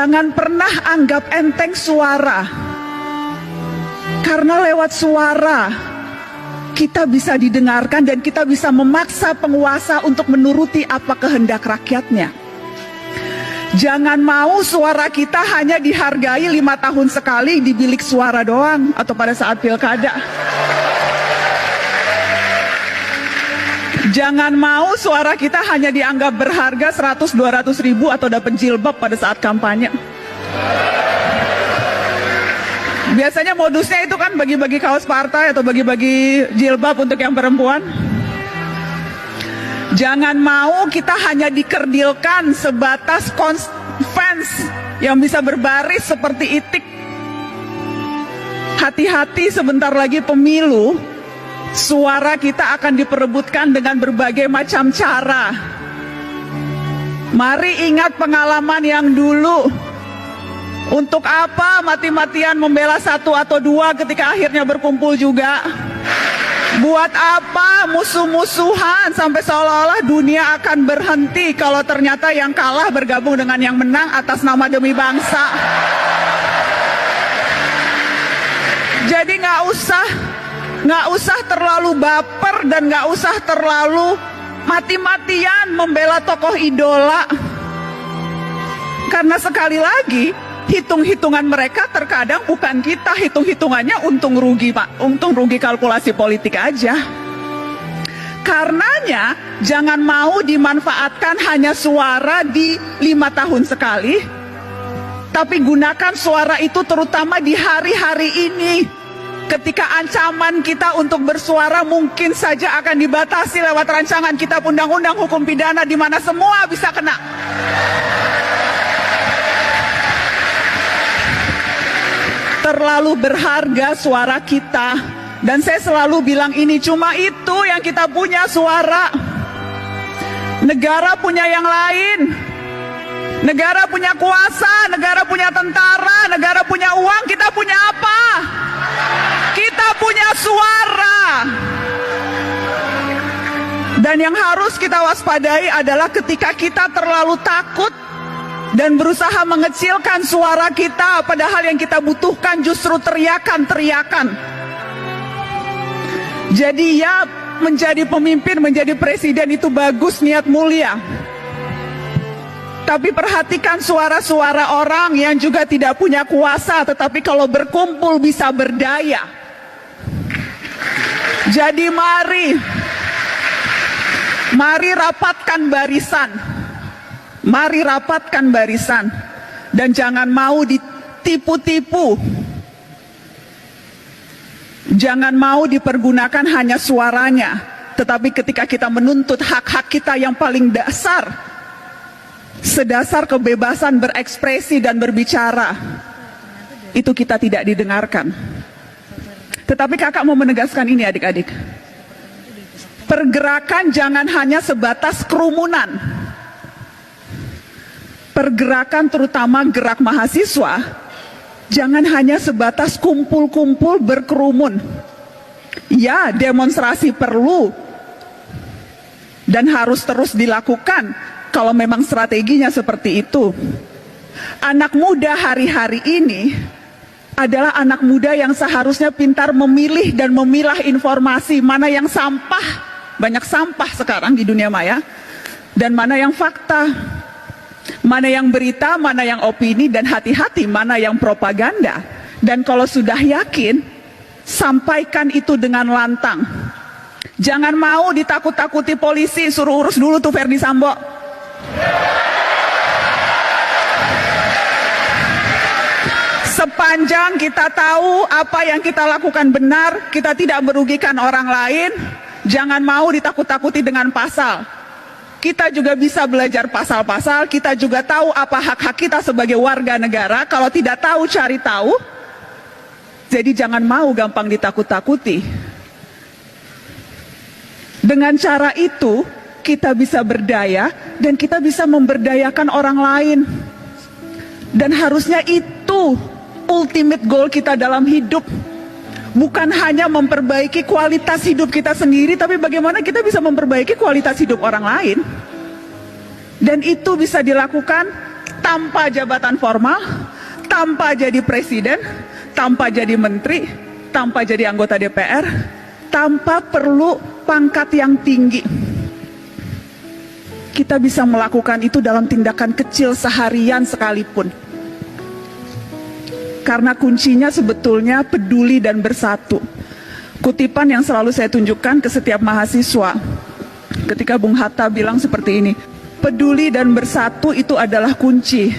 Jangan pernah anggap enteng suara, karena lewat suara kita bisa didengarkan dan kita bisa memaksa penguasa untuk menuruti apa kehendak rakyatnya. Jangan mau suara kita hanya dihargai 5 tahun sekali di bilik suara doang atau pada saat pilkada. Jangan mau suara kita hanya dianggap berharga 100-200 ribu atau dapat jilbab pada saat kampanye. Biasanya modusnya itu kan bagi-bagi kaos partai atau bagi-bagi jilbab untuk yang perempuan. Jangan mau kita hanya dikerdilkan sebatas fans yang bisa berbaris seperti itik. Hati-hati, sebentar lagi pemilu, suara kita akan diperebutkan dengan berbagai macam cara. Mari ingat pengalaman yang dulu. Untuk apa mati-matian membela 1 atau 2 ketika akhirnya berkumpul juga? Buat apa musuh-musuhan sampai seolah-olah dunia akan berhenti kalau ternyata yang kalah bergabung dengan yang menang atas nama demi bangsa? Jadi nggak usah terlalu baper dan nggak usah terlalu mati-matian membela tokoh idola. Karena sekali lagi, hitung-hitungan mereka terkadang bukan kita, hitung-hitungannya untung rugi, Pak. Untung rugi kalkulasi politik aja. Karenanya jangan mau dimanfaatkan hanya suara di 5 tahun sekali, tapi gunakan suara itu terutama di hari-hari ini, ketika ancaman kita untuk bersuara mungkin saja akan dibatasi lewat rancangan kitab undang-undang hukum pidana di mana semua bisa kena. Terlalu berharga suara kita. Dan saya selalu bilang ini, cuma itu yang kita punya, suara. Negara punya yang lain. Negara punya kuasa, negara punya tentara, negara punya uang. Kita punya apa? Kita punya suara. Dan yang harus kita waspadai adalah ketika kita terlalu takut dan berusaha mengecilkan suara kita, padahal yang kita butuhkan justru teriakan-teriakan. Jadi ya, menjadi pemimpin, menjadi presiden itu bagus, niat mulia. Tapi perhatikan suara-suara orang yang juga tidak punya kuasa, tetapi kalau berkumpul bisa berdaya. Jadi mari rapatkan barisan. Mari rapatkan barisan dan jangan mau ditipu-tipu. Jangan mau dipergunakan hanya suaranya, tetapi ketika kita menuntut hak-hak kita yang paling dasar, sedasar kebebasan berekspresi dan berbicara, itu kita tidak didengarkan. Tetapi kakak mau menegaskan ini, adik-adik. Pergerakan jangan hanya sebatas kerumunan. Pergerakan terutama gerak mahasiswa jangan hanya sebatas kumpul-kumpul berkerumun. Ya, demonstrasi perlu dan harus terus dilakukan kalau memang strateginya seperti itu. Anak muda hari-hari ini adalah anak muda yang seharusnya pintar memilih dan memilah informasi, mana yang sampah, banyak sampah sekarang di dunia maya, dan mana yang fakta. Mana yang berita, mana yang opini, dan hati-hati mana yang propaganda. Dan kalau sudah yakin, sampaikan itu dengan lantang. Jangan mau ditakut-takuti polisi, suruh urus dulu tuh Ferdi Sambo. Sepanjang kita tahu apa yang kita lakukan benar, kita tidak merugikan orang lain, jangan mau ditakut-takuti dengan pasal. Kita juga bisa belajar pasal-pasal, kita juga tahu apa hak-hak kita sebagai warga negara. Kalau tidak tahu, cari tahu. Jadi jangan mau gampang ditakut-takuti. Dengan cara itu, kita bisa berdaya dan kita bisa memberdayakan orang lain. Dan harusnya itu ultimate goal kita dalam hidup. Bukan hanya memperbaiki kualitas hidup kita sendiri, tapi bagaimana kita bisa memperbaiki kualitas hidup orang lain. Dan itu bisa dilakukan tanpa jabatan formal, tanpa jadi presiden, tanpa jadi menteri, tanpa jadi anggota DPR, tanpa perlu pangkat yang tinggi. Kita bisa melakukan itu dalam tindakan kecil seharian sekalipun. Karena kuncinya sebetulnya peduli dan bersatu. Kutipan yang selalu saya tunjukkan ke setiap mahasiswa ketika Bung Hatta bilang seperti ini, peduli dan bersatu itu adalah kunci.